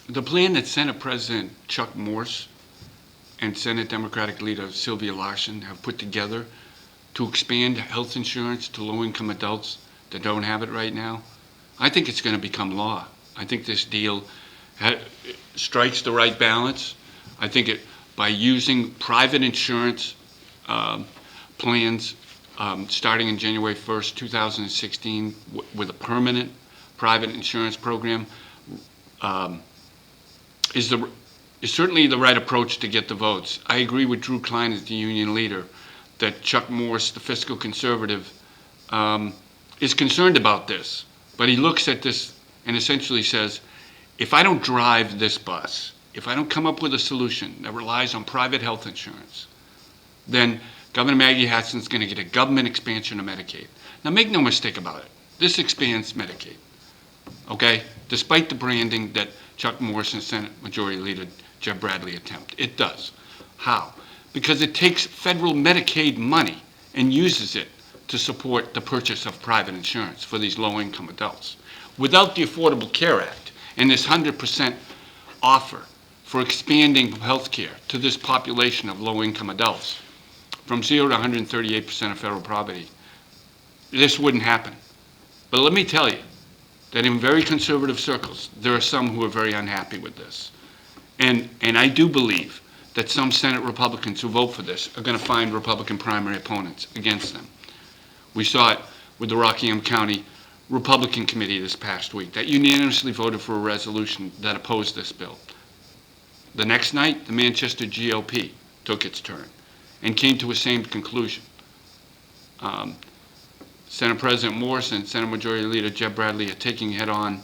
The plan that Senate President Chuck Morse and Senate Democratic leader Sylvia Larson have put together to expand health insurance to low-income adults that don't have it right now, I think it's going to become law. I think this deal strikes the right balance. I think by using private insurance plans starting in January 1st, 2016, with a permanent private insurance program, is certainly the right approach to get the votes. I agree with Drew Klein as the union leader that Chuck Morse, the fiscal conservative, is concerned about this. But he looks at this and essentially says, if I don't drive this bus, if I don't come up with a solution that relies on private health insurance, then Governor Maggie Hassan's going to get a government expansion of Medicaid. Now, make no mistake about it. This expands Medicaid, okay? Despite the branding that Chuck Morse and Senate Majority Leader Jeb Bradley attempt. It does. How? Because it takes federal Medicaid money and uses it to support the purchase of private insurance for these low-income adults. Without the Affordable Care Act and this 100% offer for expanding health care to this population of low-income adults, from 0 to 138% of federal poverty, this wouldn't happen. But let me tell you that in very conservative circles, there are some who are very unhappy with this. And I do believe that some Senate Republicans who vote for this are going to find Republican primary opponents against them. We saw it with the Rockingham County Republican Committee this past week that unanimously voted for a resolution that opposed this bill. The next night, the Manchester GOP took its turn and came to a same conclusion. Senate President Morse and Senate Majority Leader Jeb Bradley are taking head-on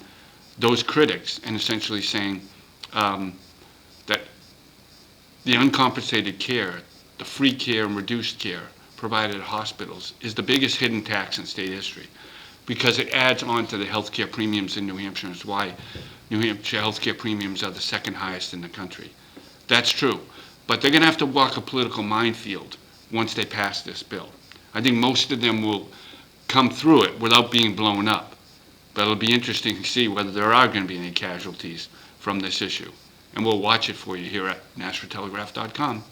those critics and essentially saying that the uncompensated care, the free care and reduced care provided at hospitals is the biggest hidden tax in state history because it adds on to the health care premiums in New Hampshire. It's why New Hampshire health care premiums are the second highest in the country. That's true, but they're going to have to walk a political minefield once they pass this bill. I think most of them will come through it without being blown up, but it'll be interesting to see whether there are going to be any casualties from this issue. And we'll watch it for you here at NashuaTelegraph.com.